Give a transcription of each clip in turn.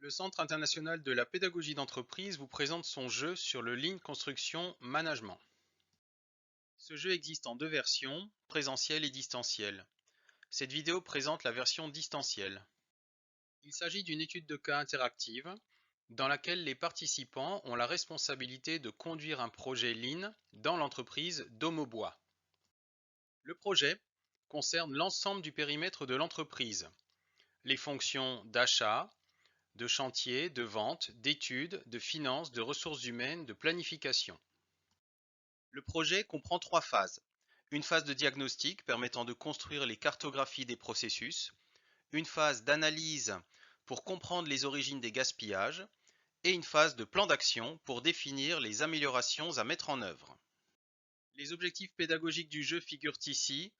Le Centre international de la pédagogie d'entreprise vous présente son jeu sur le Lean Construction Management. Ce jeu existe en deux versions, présentielle et distancielle. Cette vidéo présente la version distancielle. Il s'agit d'une étude de cas interactive dans laquelle les participants ont la responsabilité de conduire un projet Lean dans l'entreprise Domobois. Le projet concerne l'ensemble du périmètre de l'entreprise, les fonctions d'achat, de chantier, de vente, d'études, de finances, de ressources humaines, de planification. Le projet comprend trois phases. Une phase de diagnostic permettant de construire les cartographies des processus, une phase d'analyse pour comprendre les origines des gaspillages et une phase de plan d'action pour définir les améliorations à mettre en œuvre. Les objectifs pédagogiques du jeu figurent ici,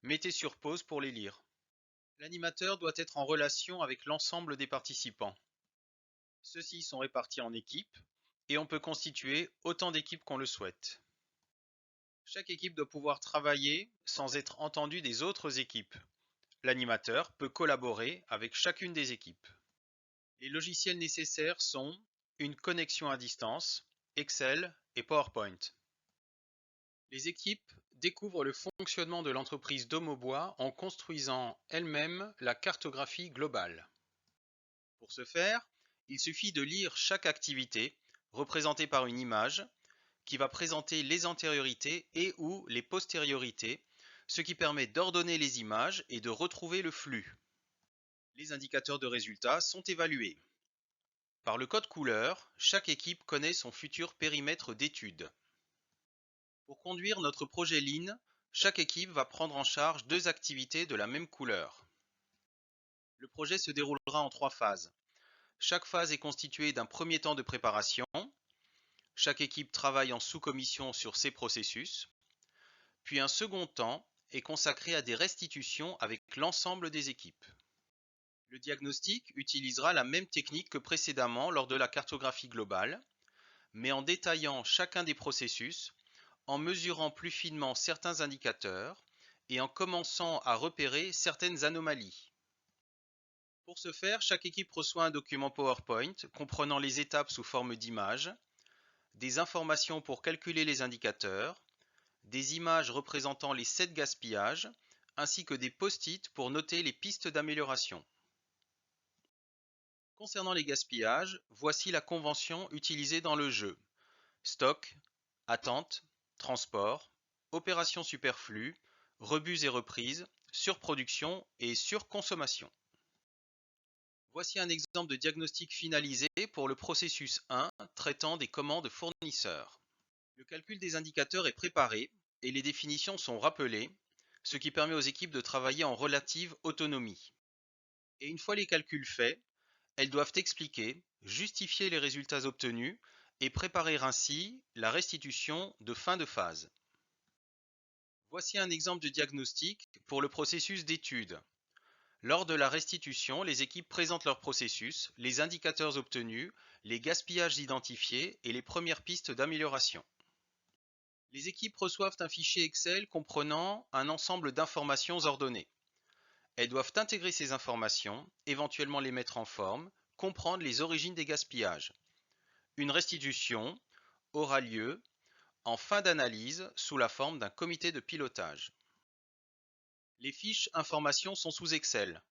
mettez sur pause pour les lire. L'animateur doit être en relation avec l'ensemble des participants. Ceux-ci sont répartis en équipes et on peut constituer autant d'équipes qu'on le souhaite. Chaque équipe doit pouvoir travailler sans être entendue des autres équipes. L'animateur peut collaborer avec chacune des équipes. Les logiciels nécessaires sont une connexion à distance, Excel et PowerPoint. Les équipes découvrent le fonctionnement de l'entreprise Domobois en construisant elles-mêmes la cartographie globale. Pour ce faire, il suffit de lire chaque activité, représentée par une image, qui va présenter les antériorités et ou les postériorités, ce qui permet d'ordonner les images et de retrouver le flux. Les indicateurs de résultats sont évalués. Par le code couleur, chaque équipe connaît son futur périmètre d'étude. Pour conduire notre projet Lean, chaque équipe va prendre en charge deux activités de la même couleur. Le projet se déroulera en trois phases. Chaque phase est constituée d'un premier temps de préparation. Chaque équipe travaille en sous-commission sur ses processus. Puis un second temps est consacré à des restitutions avec l'ensemble des équipes. Le diagnostic utilisera la même technique que précédemment lors de la cartographie globale, mais en détaillant chacun des processus, en mesurant plus finement certains indicateurs et en commençant à repérer certaines anomalies. Pour ce faire, chaque équipe reçoit un document PowerPoint comprenant les étapes sous forme d'images, des informations pour calculer les indicateurs, des images représentant les 7 gaspillages, ainsi que des post-it pour noter les pistes d'amélioration. Concernant les gaspillages, voici la convention utilisée dans le jeu. Stock, attente, transport, opération superflue, rebus et reprises, surproduction et surconsommation. Voici un exemple de diagnostic finalisé pour le processus 1 traitant des commandes fournisseurs. Le calcul des indicateurs est préparé et les définitions sont rappelées, ce qui permet aux équipes de travailler en relative autonomie. Et une fois les calculs faits, elles doivent expliquer, justifier les résultats obtenus et préparer ainsi la restitution de fin de phase. Voici un exemple de diagnostic pour le processus d'étude. Lors de la restitution, les équipes présentent leur processus, les indicateurs obtenus, les gaspillages identifiés et les premières pistes d'amélioration. Les équipes reçoivent un fichier Excel comprenant un ensemble d'informations ordonnées. Elles doivent intégrer ces informations, éventuellement les mettre en forme, comprendre les origines des gaspillages. Une restitution aura lieu en fin d'analyse sous la forme d'un comité de pilotage. Les fiches informations sont sous Excel.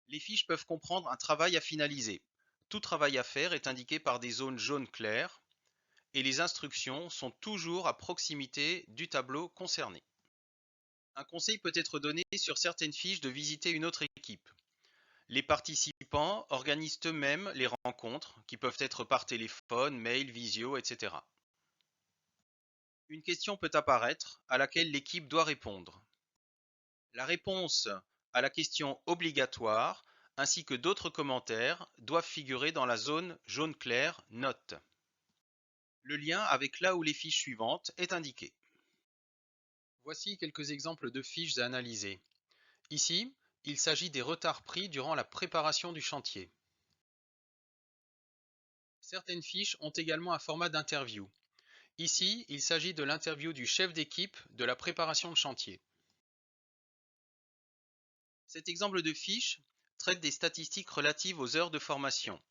Les fiches peuvent comprendre un travail à finaliser. Tout travail à faire est indiqué par des zones jaunes claires et les instructions sont toujours à proximité du tableau concerné. Un conseil peut être donné sur certaines fiches de visiter une autre équipe. Les participants organisent eux-mêmes les rencontres, qui peuvent être par téléphone, mail, visio, etc. Une question peut apparaître à laquelle l'équipe doit répondre. La réponse à la question obligatoire ainsi que d'autres commentaires doivent figurer dans la zone jaune clair Notes. Le lien avec là où les fiches suivantes est indiqué. Voici quelques exemples de fiches à analyser. Ici, il s'agit des retards pris durant la préparation du chantier. Certaines fiches ont également un format d'interview. Ici, il s'agit de l'interview du chef d'équipe de la préparation de chantier. Cet exemple de fiche traite des statistiques relatives aux heures de formation,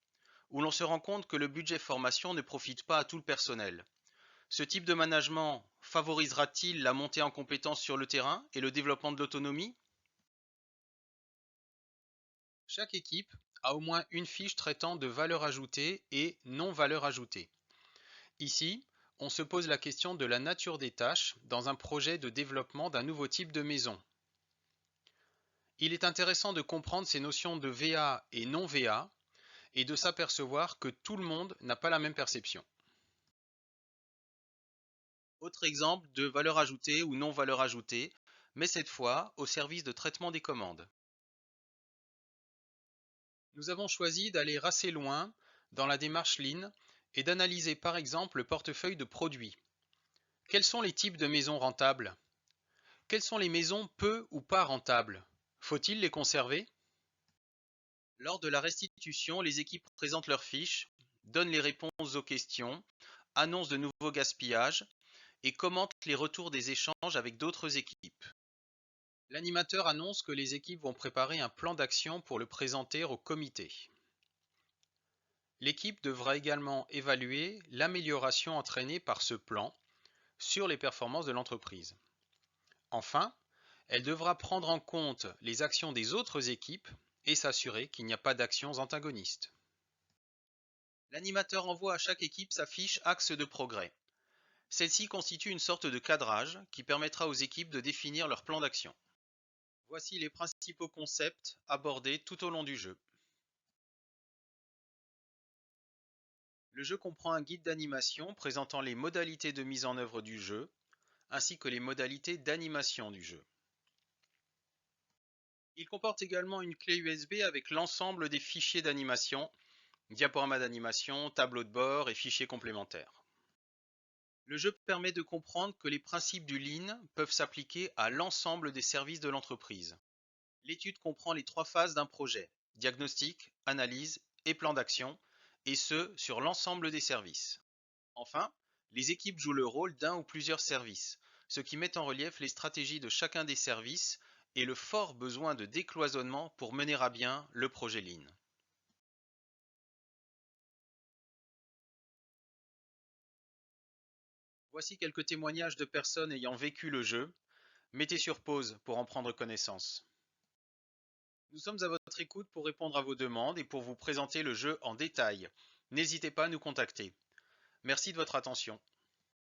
où l'on se rend compte que le budget formation ne profite pas à tout le personnel. Ce type de management favorisera-t-il la montée en compétences sur le terrain et le développement de l'autonomie? Chaque équipe a au moins une fiche traitant de valeur ajoutée et non valeur ajoutée. Ici, on se pose la question de la nature des tâches dans un projet de développement d'un nouveau type de maison. Il est intéressant de comprendre ces notions de VA et non VA et de s'apercevoir que tout le monde n'a pas la même perception. Autre exemple de valeur ajoutée ou non valeur ajoutée, mais cette fois au service de traitement des commandes. Nous avons choisi d'aller assez loin dans la démarche Lean et d'analyser par exemple le portefeuille de produits. Quels sont les types de maisons rentables? Quelles sont les maisons peu ou pas rentables? Faut-il les conserver? Lors de la restitution, les équipes présentent leurs fiches, donnent les réponses aux questions, annoncent de nouveaux gaspillages et commentent les retours des échanges avec d'autres équipes. L'animateur annonce que les équipes vont préparer un plan d'action pour le présenter au comité. L'équipe devra également évaluer l'amélioration entraînée par ce plan sur les performances de l'entreprise. Enfin, elle devra prendre en compte les actions des autres équipes et s'assurer qu'il n'y a pas d'actions antagonistes. L'animateur envoie à chaque équipe sa fiche axe de progrès. Celle-ci constitue une sorte de cadrage qui permettra aux équipes de définir leur plan d'action. Voici les principaux concepts abordés tout au long du jeu. Le jeu comprend un guide d'animation présentant les modalités de mise en œuvre du jeu, ainsi que les modalités d'animation du jeu. Il comporte également une clé USB avec l'ensemble des fichiers d'animation, diaporama d'animation, tableau de bord et fichiers complémentaires. Le jeu permet de comprendre que les principes du Lean peuvent s'appliquer à l'ensemble des services de l'entreprise. L'étude comprend les 3 phases d'un projet: diagnostic, analyse et plan d'action, et ce sur l'ensemble des services. Enfin, les équipes jouent le rôle d'un ou plusieurs services, ce qui met en relief les stratégies de chacun des services et le fort besoin de décloisonnement pour mener à bien le projet Lean. Voici quelques témoignages de personnes ayant vécu le jeu. Mettez sur pause pour en prendre connaissance. Nous sommes à votre écoute pour répondre à vos demandes et pour vous présenter le jeu en détail. N'hésitez pas à nous contacter. Merci de votre attention.